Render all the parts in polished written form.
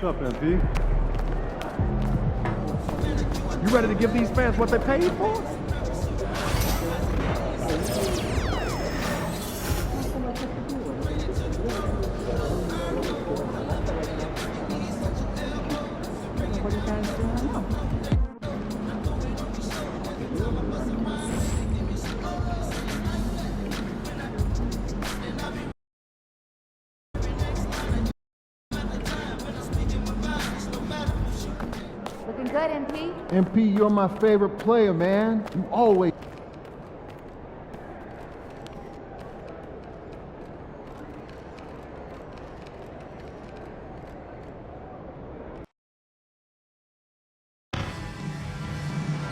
What's up, MP? You ready to give these fans what they paid for? Looking good, MP. MP, you're my favorite player, man. You always...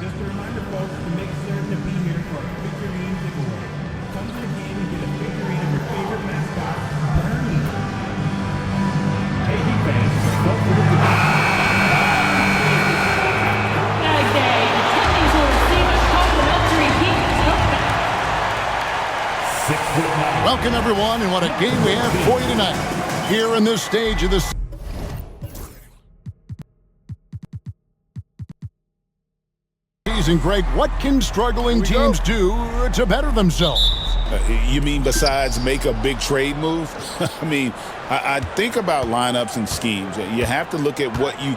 Just a reminder, folks, to make certain to be here for a figurine giveaway. Come to the game and get a figurine of your favorite mascot, Bernie. Hey, fans, vote for the Day. Attendees will receive a complimentary Peak tote. 6'9". Welcome, everyone, and what a game we have for you tonight. Here in this stage of the season, Greg, what can struggling teams do to better themselves? You mean besides make a big trade move? I mean, I think about lineups and schemes. You have to look at what you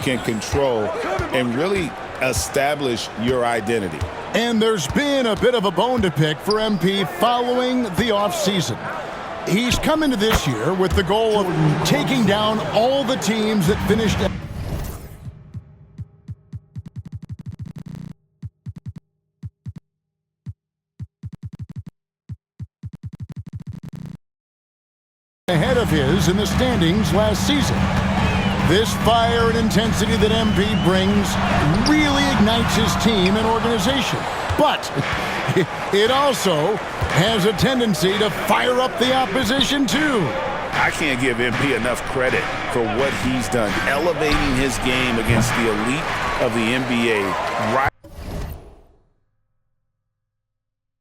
can control and really establish your identity. And there's been a bit of a bone to pick for MP following the offseason. He's come into this year with the goal of taking down all the teams that finished ahead of his in the standings last season. This fire and intensity that MP brings really ignites his team and organization. But it also has a tendency to fire up the opposition too. I can't give MP enough credit for what he's done, elevating his game against the elite of the NBA,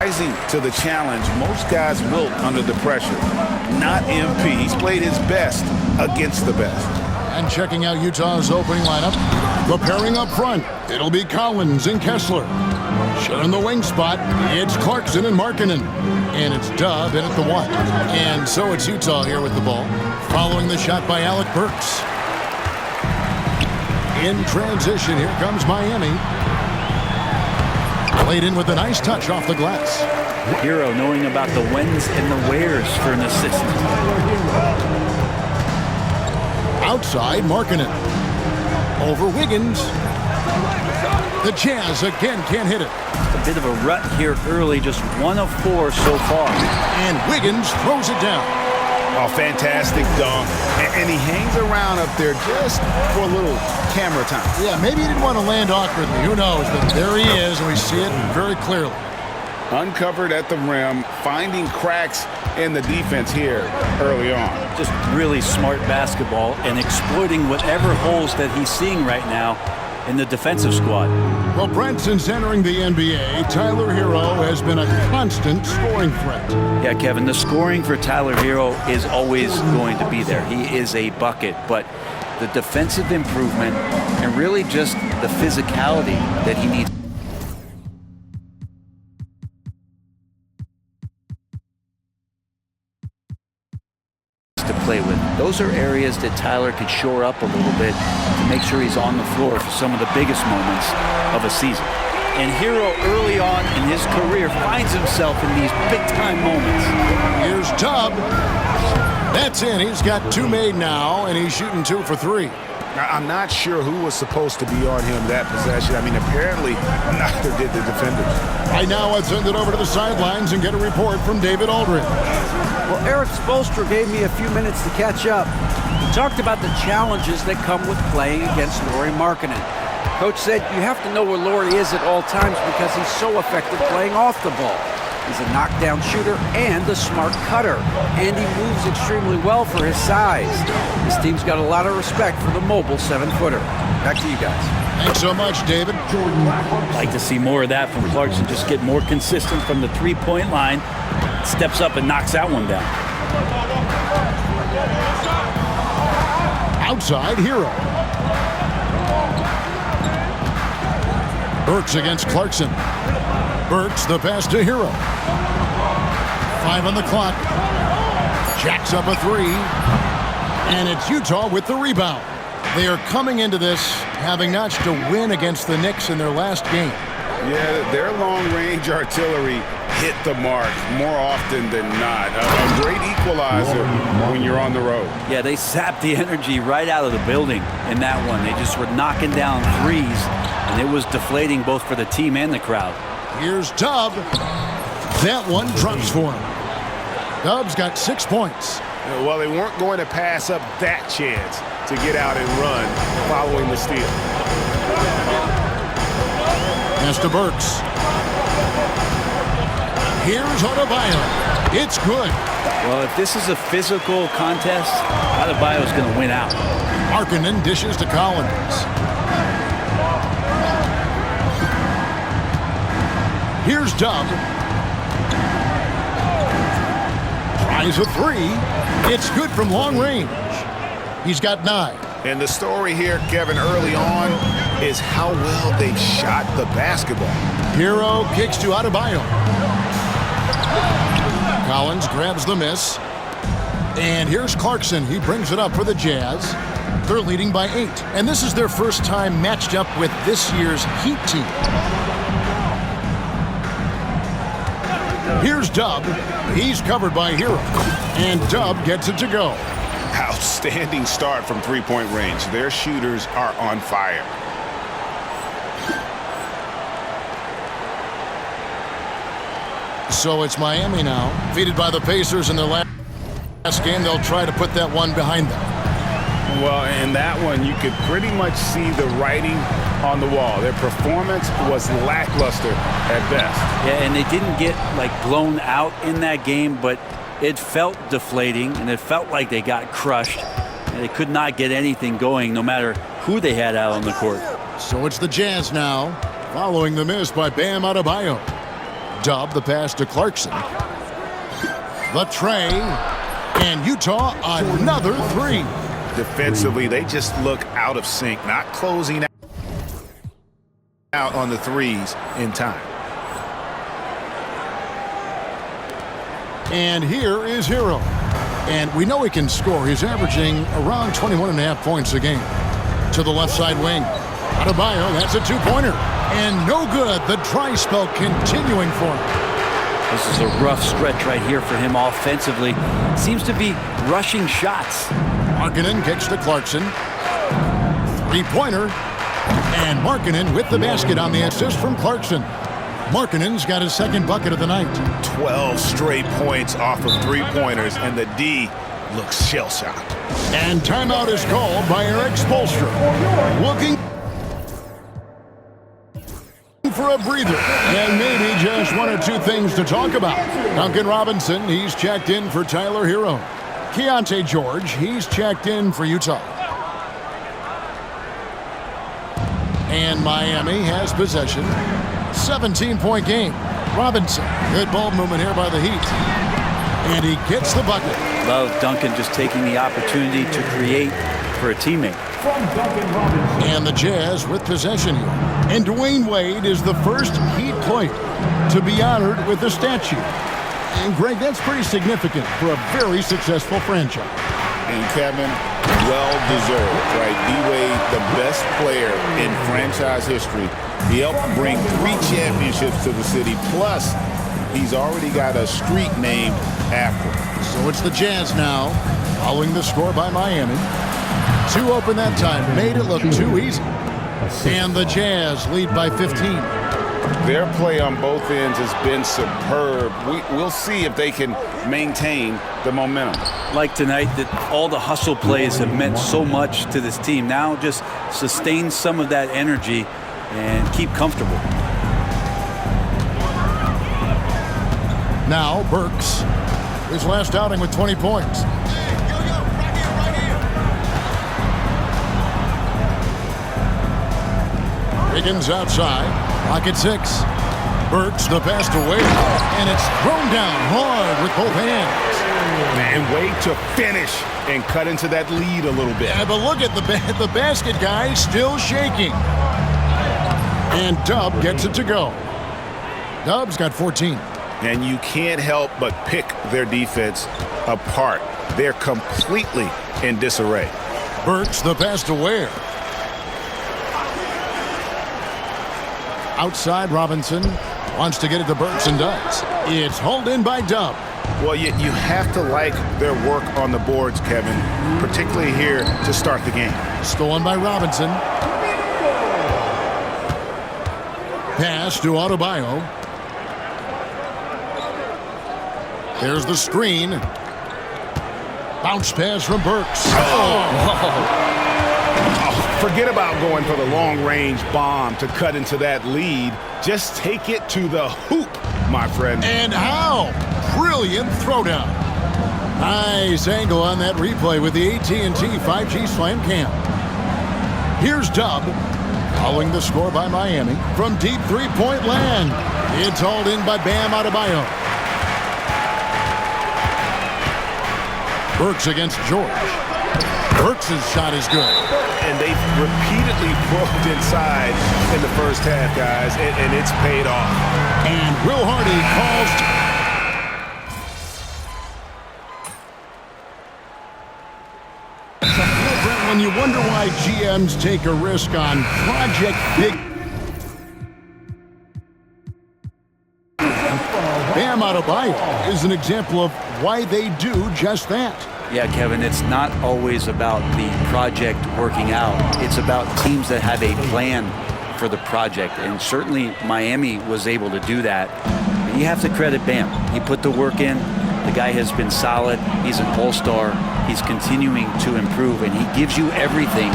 rising to the challenge. Most guys wilt under the pressure. Not MP. He's played his best against the best. And checking out Utah's opening lineup, preparing up front, it'll be Collins and Kessler. Sharing the wing spot, it's Clarkson and Markkanen. And it's Dub in at the 1. And so it's Utah here with the ball, following the shot by Alec Burks. In transition, here comes Miami. Played in with a nice touch off the glass. Hero knowing about the whens and the wheres for an assistant. Outside, Markkanen. Over Wiggins. The Jazz again can't hit it. A bit of a rut here early, just 1 of 4 so far. And Wiggins throws it down. Oh, fantastic dunk. And he hangs around up there just for a little camera time. Yeah, maybe he didn't want to land awkwardly. Who knows? But there he is, and we see it very clearly. Uncovered at the rim, finding cracks in the defense here early on. Just really smart basketball and exploiting whatever holes that he's seeing right now in the defensive squad. Well, Brent, since entering the NBA, Tyler Hero has been a constant scoring threat. Yeah, Kevin, the scoring for Tyler Hero is always going to be there. He is a bucket, but the defensive improvement and really just the physicality that he needs to play with. Those are areas that Tyler could shore up a little bit to make sure he's on the floor for some of the biggest moments of a season. And Hero early on in his career finds himself in these big-time moments. Here's Dub. That's in. He's got 2 made now, and he's shooting 2 for 3. I'm not sure who was supposed to be on him that possession. I mean, apparently neither did the defenders. Right now, I'll send it over to the sidelines and get a report from David Aldridge. Well, Eric Spoelstra gave me a few minutes to catch up. He talked about the challenges that come with playing against Lauri Markkanen. Coach said you have to know where Lauri is at all times because he's so effective playing off the ball. He's a knockdown shooter and a smart cutter, and he moves extremely well for his size. This team's got a lot of respect for the mobile 7-footer. Back to you guys. Thanks so much, David. Like to see more of that from Clarkson. Just get more consistent from the 3-point line. Steps up and knocks that one down. Outside, Hero. Burks against Clarkson. Burks, the pass to Hero. 5 on the clock. Jacks up a 3. And it's Utah with the rebound. They are coming into this having notched a win against the Knicks in their last game. Yeah, their long-range artillery hit the mark more often than not. A great equalizer when you're on the road. Yeah, they sapped the energy right out of the building in that one. They just were knocking down threes, and it was deflating both for the team and the crowd. Here's Dub. That one drops for him. Dub's got 6 points. Well, they weren't going to pass up that chance to get out and run following the steal. Pass to Burks. Here's Adebayo. It's good. Well, if this is a physical contest, Adebayo's going to win out. Markkanen dishes to Collins. Here's Dub. Tries a 3. It's good from long range. He's got 9. And the story here, Kevin, early on is how well they've shot the basketball. Hero kicks to Adebayo. Collins grabs the miss. And here's Clarkson. He brings it up for the Jazz. They're leading by 8. And this is their first time matched up with this year's Heat team. Here's Dub. He's covered by Hero. And Dub gets it to go. Outstanding start from three-point range. Their shooters are on fire. So it's Miami now, defeated by the Pacers in their last game. They'll try to put that one behind them. Well, in that one, you could pretty much see the writing on the wall. Their performance was lackluster at best. Yeah, and they didn't get, like, blown out in that game, but it felt deflating, and it felt like they got crushed. And they could not get anything going, no matter who they had out on the court. So it's the Jazz now, following the miss by Bam Adebayo. Dub, the pass to Clarkson. The tray, and Utah another 3. Defensively, they just look out of sync, not closing out on the threes in time. And here is Hero. And we know he can score. He's averaging around 21.5 points a game. To the left side wing. Adebayo, that's a 2-pointer. And no good. The dry spell continuing for him. This is a rough stretch right here for him offensively. Seems to be rushing shots. Markkanen kicks to Clarkson. 3-pointer. And Markkanen with the basket on the assist from Clarkson. Markkanen's got his second bucket of the night. 12 straight points off of three-pointers, and the D looks shell-shocked. And timeout is called by Erik Spoelstra. Looking for a breather. And maybe just 1 or 2 things to talk about. Duncan Robinson, he's checked in for Tyler Hero. Keontae George, he's checked in for Utah. And Miami has possession. 17-point game. Robinson, good ball movement here by the Heat. And he gets the bucket. Love Duncan just taking the opportunity to create for a teammate. And the Jazz with possession here. And Dwayne Wade is the first Heat player to be honored with a statue. And Greg, that's pretty significant for a very successful franchise. And Kevin, well-deserved, right? D-Wade, the best player in franchise history. He helped bring 3 championships to the city. Plus, he's already got a street named after him. So it's the Jazz now, following the score by Miami. 2 open that time, made it look too easy. And the Jazz lead by 15. Their play on both ends has been superb. We'll see if they can maintain the momentum. Like tonight, that all the hustle plays have meant so much to this team. Now just sustain some of that energy and keep comfortable. Now Burks, his last outing with 20 points. Higgins outside, pocket 6. Burks the pass to Wade, and it's thrown down hard with both hands. And Wade to finish and cut into that lead a little bit. Yeah, but look at the basket guy still shaking. And Dub gets it to go. Dub's got 14. And you can't help but pick their defense apart. They're completely in disarray. Burks the pass to Ware. Outside, Robinson wants to get it to Burks and does. It's hauled in by Dub. Well, you have to like their work on the boards, Kevin, particularly here to start the game. Stolen by Robinson. Pass to Adebayo. There's the screen. Bounce pass from Burks. Forget about going for the long-range bomb to cut into that lead. Just take it to the hoop, my friend. And how? Brilliant throwdown. Nice angle on that replay with the AT&T 5G Slam Cam. Here's Dub, following the score by Miami from deep three-point land. It's hauled in by Bam Adebayo. Burks against George. Burks' shot is good. And they've repeatedly broke inside in the first half, guys, and it's paid off. And Will Hardy calls. When you wonder why GMs take a risk on Project Big, Bam Adebayo is an example of why they do just that. Yeah, Kevin, it's not always about the project working out. It's about teams that have a plan for the project, and certainly Miami was able to do that. And you have to credit Bam. He put the work in. The guy has been solid. He's an all-star. He's continuing to improve, and he gives you everything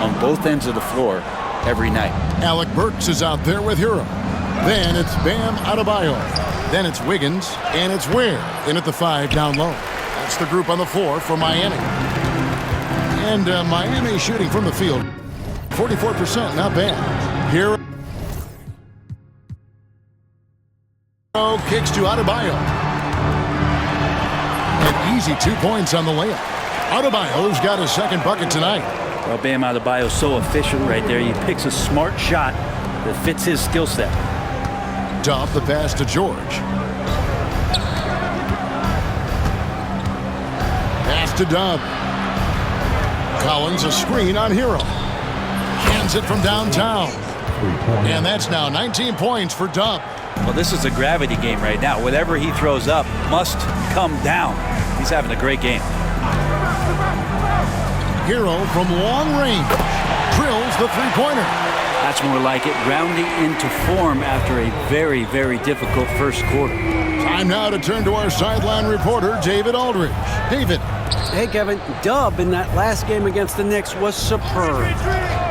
on both ends of the floor every night. Alec Burks is out there with Hero. Then it's Bam Adebayo. Then it's Wiggins, and it's Ware in at the 5 down low. That's the group on the floor for Miami. And Miami shooting from the field. 44%, not bad. Hero kicks to Adebayo. An easy 2 points on the layup. Adebayo's got his second bucket tonight. Well, Bam Adebayo's so efficient right there. He picks a smart shot that fits his skill set. Dub the pass to George. Pass to Dub. Collins a screen on Hero. Hands it from downtown. And that's now 19 points for Dub. Well, this is a gravity game right now. Whatever he throws up must come down. He's having a great game. Hero from long range drills the three-pointer. That's more like it, rounding into form after a very, very difficult first quarter. Time now to turn to our sideline reporter, David Aldridge. David. Hey, Kevin, Dub in that last game against the Knicks was superb.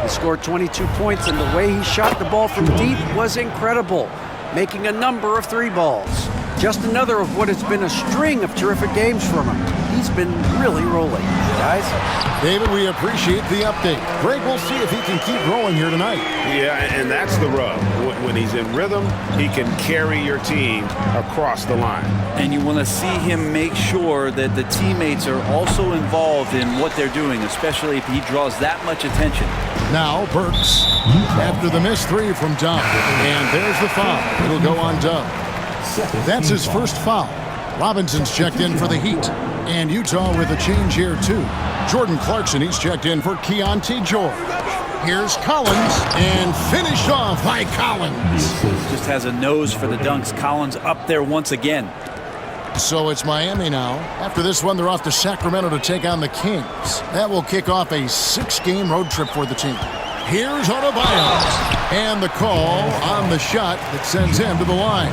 He scored 22 points, and the way he shot the ball from deep was incredible, making a number of three balls. Just another of what has been a string of terrific games from him. He's been really rolling, guys. David, we appreciate the update. Greg, we'll see if he can keep rolling here tonight. Yeah, and that's the rub. When he's in rhythm, he can carry your team across the line. And you want to see him make sure that the teammates are also involved in what they're doing, especially if he draws that much attention. Now Burks after the missed three from Dub. And there's the foul. It'll go on Dub. That's his first foul. Robinson's checked in for the Heat. And Utah with a change here, too. Jordan Clarkson, he's checked in for Keontae George. Here's Collins, and finished off by Collins. Just has a nose for the dunks. Collins up there once again. So it's Miami now. After this one, they're off to Sacramento to take on the Kings. That will kick off a 6-game road trip for the team. Here's Adebayo. And the call on the shot that sends him to the line.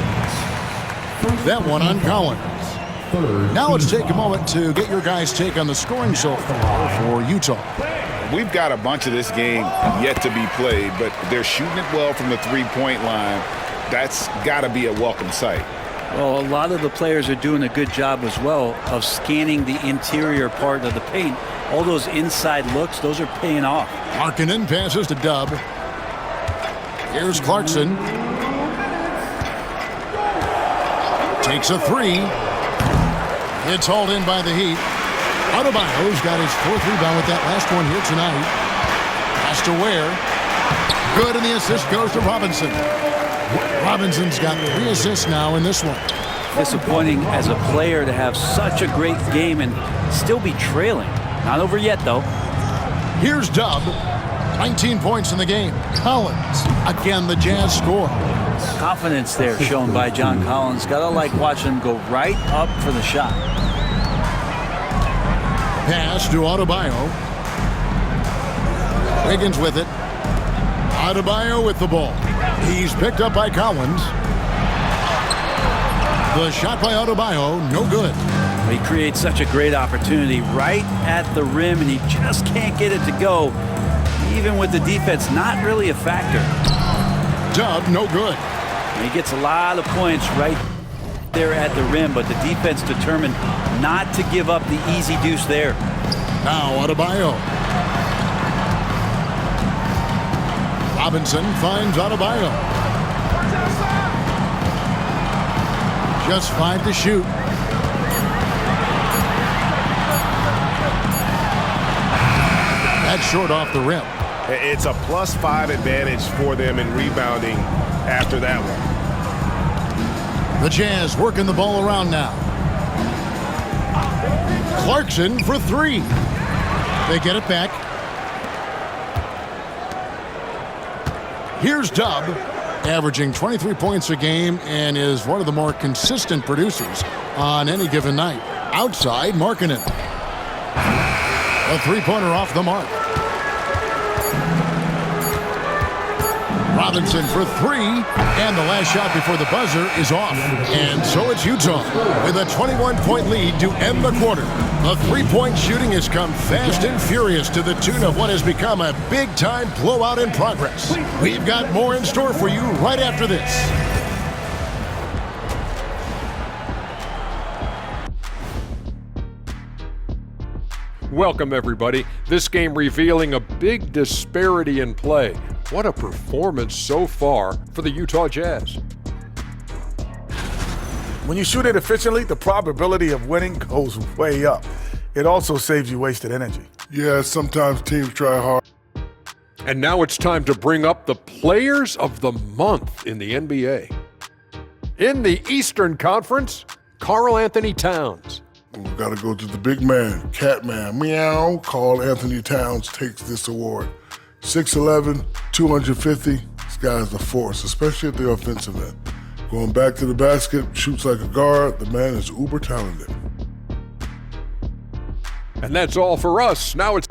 That one on Collins. Now let's take a moment to get your guys' take on the scoring so far for Utah. We've got a bunch of this game yet to be played, but they're shooting it well from the three-point line. That's got to be a welcome sight. Well, a lot of the players are doing a good job as well of scanning the interior part of the paint. All those inside looks, those are paying off. Markkanen passes to Dub. Here's Clarkson. Takes a three. It's hauled in by the Heat. Adebayo's got his 4th rebound with that last one here tonight. Pass to Ware. Good, and the assist goes to Robinson. Robinson's got 3 assists now in this one. Disappointing as a player to have such a great game and still be trailing. Not over yet, though. Here's Dub. 19 points in the game. Collins. Again, the Jazz score. Confidence there shown by John Collins. Gotta like watching him go right up for the shot. Pass to Adebayo. Wiggins with it. Adebayo with the ball. He's picked up by Collins. The shot by Adebayo, no good. He creates such a great opportunity right at the rim, and he just can't get it to go. Even with the defense not really a factor. Dub, no good. He gets a lot of points right there at the rim, but the defense determined not to give up the easy deuce there. Now Adebayo. Robinson finds Adebayo. Just 5 to shoot. That's short off the rim. It's a +5 advantage for them in rebounding after that one. The Jazz working the ball around now. Clarkson for 3. They get it back. Here's Dub, averaging 23 points a game and is one of the more consistent producers on any given night. Outside, Markkanen. A 3-pointer off the mark. Robinson for 3, and the last shot before the buzzer is off. And so it's Utah with a 21-point lead to end the quarter. The 3-point shooting has come fast and furious to the tune of what has become a big-time blowout in progress. We've got more in store for you right after this. Welcome, everybody. This game revealing a big disparity in play. What a performance so far for the Utah Jazz. When you shoot it efficiently, the probability of winning goes way up. It also saves you wasted energy. Yeah, sometimes teams try hard. And now it's time to bring up the Players of the Month in the NBA. In the Eastern Conference, Karl Anthony Towns. We've got to go to the big man, Catman, meow. Karl Anthony Towns takes this award. 6'11", 250. This guy's a force, especially at the offensive end. Going back to the basket, shoots like a guard. The man is uber talented. And that's all for us. Now it's...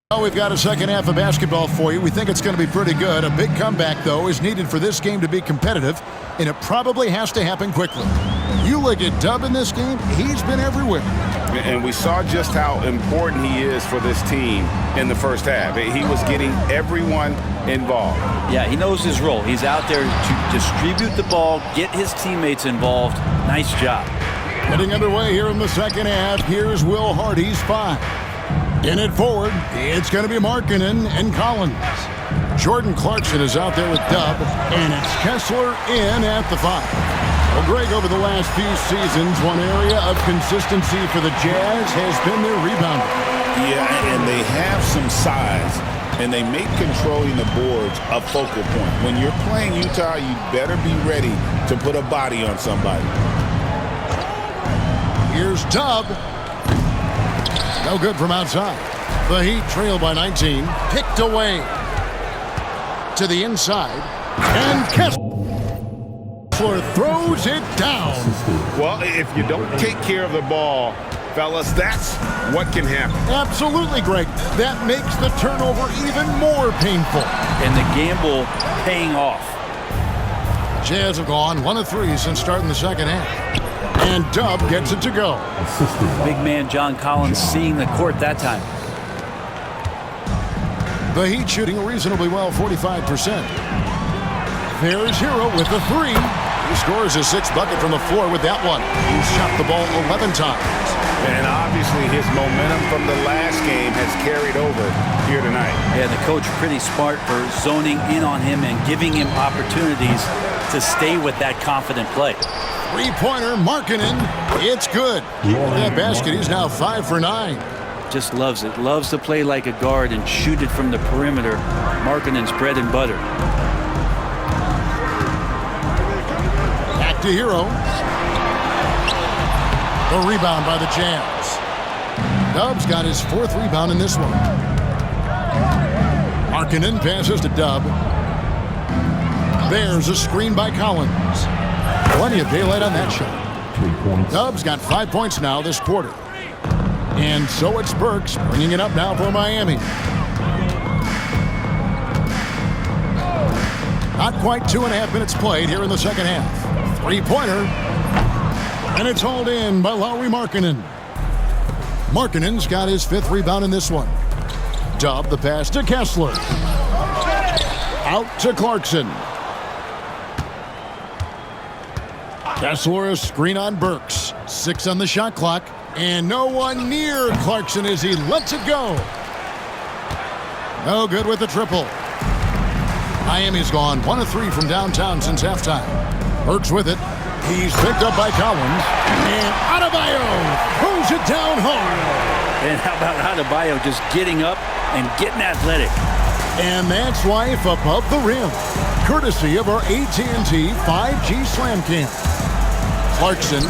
Well, we've got a second half of basketball for you. We think it's going to be pretty good. A big comeback, though, is needed for this game to be competitive, and it probably has to happen quickly. You look at Dub in this game, he's been everywhere. And we saw just how important he is for this team in the first half. He was getting everyone involved. Yeah, he knows his role. He's out there to distribute the ball, get his teammates involved. Nice job. Getting underway here in the second half, here's Will Hardy's 5. In it forward, it's going to be Markkanen and Collins. Jordan Clarkson is out there with Dub, and it's Kessler in at the 5. Well, Greg, over the last few seasons, one area of consistency for the Jazz has been their rebounding. Yeah, and they have some size, and they make controlling the boards a focal point. When you're playing Utah, you better be ready to put a body on somebody. Here's Dub. No good from outside. The Heat trail by 19. Picked away to the inside. And Kessler throws it down. Well, if you don't take care of the ball, fellas, that's what can happen. Absolutely, Greg. That makes the turnover even more painful. And the gamble paying off. Jazz have gone 1 of 3 since starting the second half. And Dub gets it to go. Big man John Collins seeing the court that time. The Heat shooting reasonably well, 45%. There's Hero with the 3. He scores his 6th bucket from the floor with that one. He's shot the ball 11 times. And obviously his momentum from the last game has carried over here tonight. Yeah, the coach pretty smart for zoning in on him and giving him opportunities to stay with that confident play. Three-pointer, Markkanen. It's good. That basket, he's now 5 for 9. Just loves it. Loves to play like a guard and shoot it from the perimeter. Markkanen's bread and butter. Back to Hero. The rebound by the Jazz. Dub's got his 4th rebound in this one. Markkanen passes to Dub. There's a screen by Collins. Plenty of daylight on that shot. 3 points. Dub's got 5 points now this quarter. And so it's Burks bringing it up now for Miami. Not quite 2.5 minutes played here in the second half. Three-pointer. And it's hauled in by Lauri Markkanen. Markkanen's got his 5th rebound in this one. Dub the pass to Kessler. Out to Clarkson. Kessler, a screen on Burks. 6 on the shot clock. And no one near Clarkson as he lets it go. No good with the triple. Miami's gone 1 of 3 from downtown since halftime. Burks with it. He's picked up by Collins. And Adebayo throws it down hard. And how about Adebayo just getting up and getting athletic? And that's life above the rim. Courtesy of our AT&T 5G Slam Cam. Clarkson.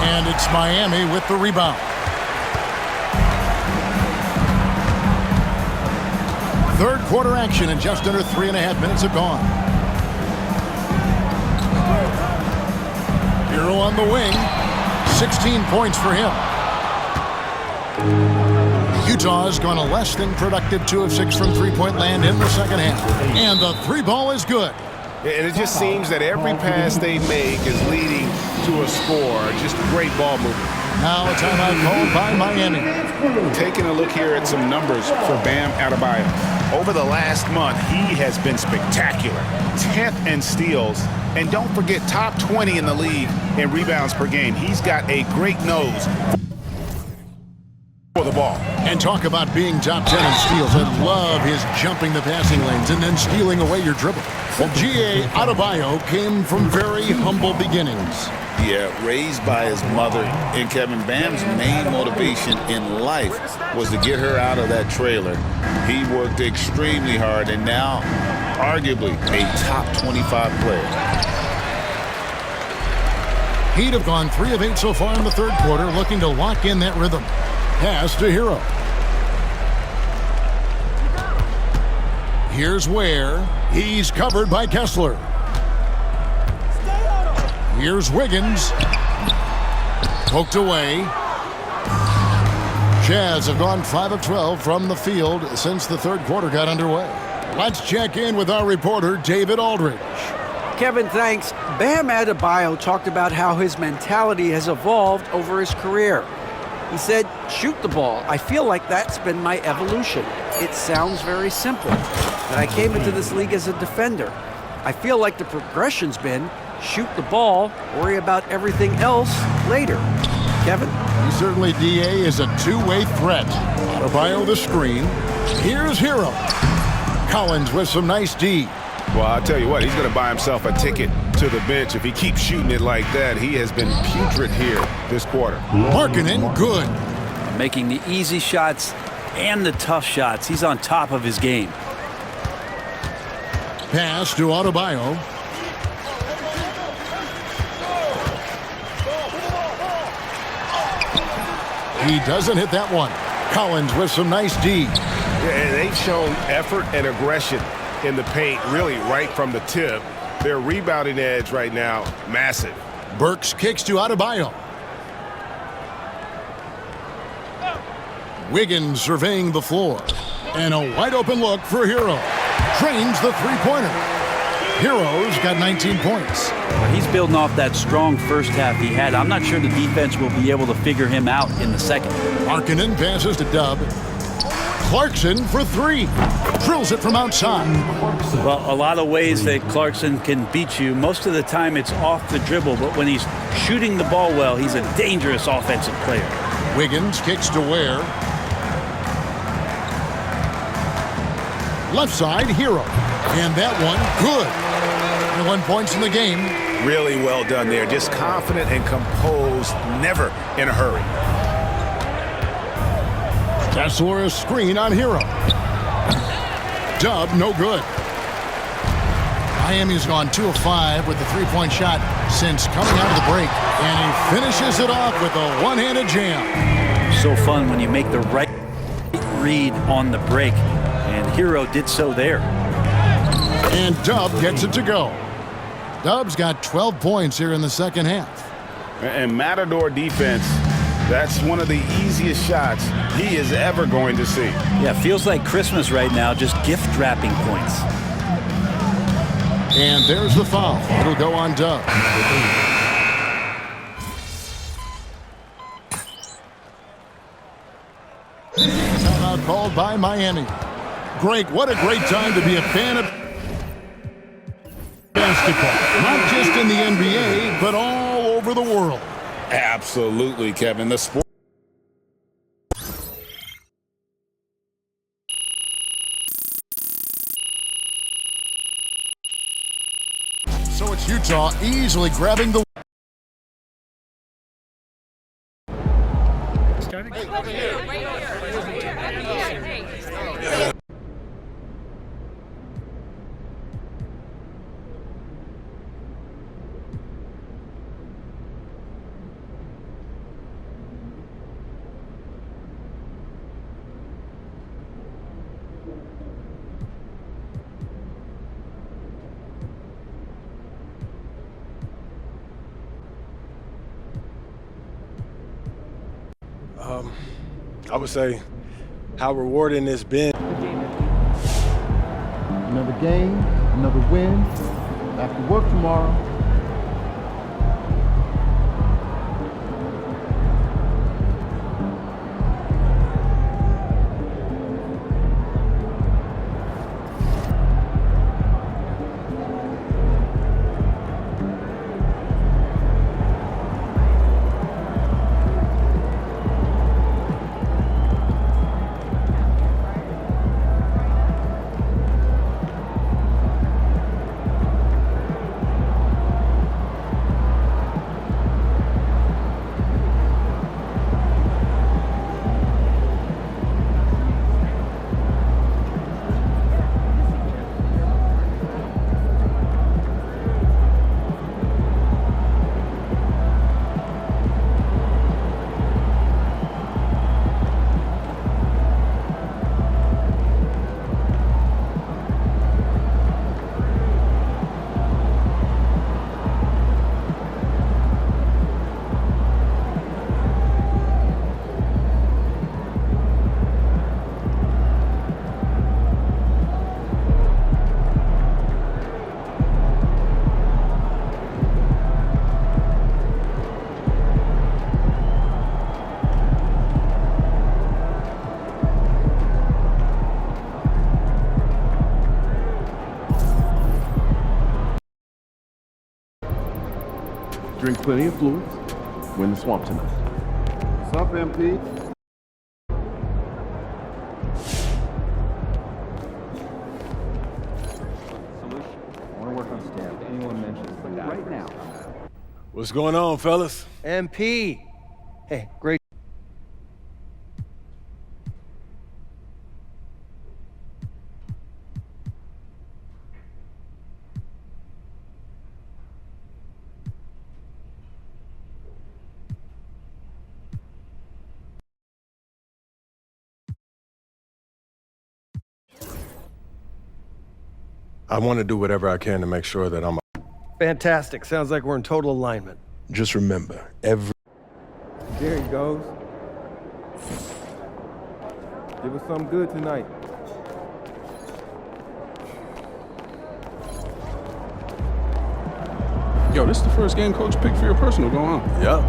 And it's Miami with the rebound. Third quarter action and just under 3.5 minutes have gone. Hero on the wing. 16 points for him. Utah's gone a less than productive 2 of 6 from three-point land in the second half. And the 3-ball is good. And it just seems that every pass they make is leading to a score. Just great ball movement. Now a timeout called by Miami. Taking a look here at some numbers for Bam Adebayo. Over the last month, he has been spectacular. 10th in steals. And don't forget, top 20 in the league in rebounds per game. He's got a great nose for the ball. And talk about being top 10 in steals. I love his jumping the passing lanes and then stealing away your dribble. Well, G.A. Adebayo came from very humble beginnings. Yeah, raised by his mother. And Kevin, Bam's main motivation in life was to get her out of that trailer. He worked extremely hard and now arguably a top 25 player. Heat have gone 3 of 8 so far in the third quarter, looking to lock in that rhythm. Pass to Hero. Here's Ware. He's covered by Kessler. Here's Wiggins. Poked away. Jazz have gone 5 of 12 from the field since the third quarter got underway. Let's check in with our reporter, David Aldridge. Kevin, thanks. Bam Adebayo talked about how his mentality has evolved over his career. He said, shoot the ball. I feel like that's been my evolution. It sounds very simple, but I came into this league as a defender. I feel like the progression's been shoot the ball, worry about everything else later. Kevin? Certainly, D.A. is a two-way threat. Adebayo the screen. Here's Hero. Collins with some nice D. Well, I'll tell you what, he's going to buy himself a ticket to the bench. If he keeps shooting it like that, he has been putrid here this quarter. Markkanen, good. Making the easy shots and the tough shots. He's on top of his game. Pass to Adebayo. He doesn't hit that one. Collins with some nice D. Yeah, they've shown effort and aggression in the paint, really right from the tip. Their rebounding edge right now, massive. Burks kicks to Adebayo. Wiggins surveying the floor. And a wide open look for Hero. Trains the three-pointer. Hero's got 19 points. He's building off that strong first half he had. I'm not sure the defense will be able to figure him out in the second. Markkanen passes to Dub. Clarkson for three. Drills it from outside. Well, a lot of ways that Clarkson can beat you. Most of the time it's off the dribble, but when he's shooting the ball well, he's a dangerous offensive player. Wiggins kicks to Ware. Left side, Hero. And that one, good. 21 points in the game. Really well done there. Just confident and composed, never in a hurry. Kessler, a screen on Hero. Dub, no good. Miami's gone 2 of 5 with the three-point shot since coming out of the break. And he finishes it off with a one-handed jam. So fun when you make the right read on the break. And Hero did so there. And Dub gets it to go. Dub's got 12 points here in the second half. And Matador defense, that's one of the easiest shots he is ever going to see. Yeah, feels like Christmas right now, just gift wrapping points. And there's the foul. It'll go on Dub. Timeout called by Miami. Greg, what a great time to be a fan of basketball. Not just in the NBA, but all over the world. Absolutely, Kevin. The sport. So it's Utah easily grabbing the. I would say how rewarding it's been. Another game, another win. Back to work tomorrow. Drink plenty of fluids. Win the swamp tonight. What's up, MP? I want to work on stamp. If anyone mentions that right now. What's going on, fellas? MP. Hey, great. I want to do whatever I can to make sure that I'm. Fantastic. Sounds like we're in total alignment. Just remember, every. There he goes. Give us something good tonight. Yo, this is the first game coach picked for your personal going on. Yep.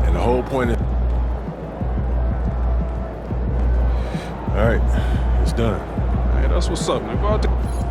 And the whole point is. All right. done. Hey, that's what's up, man. Go out there.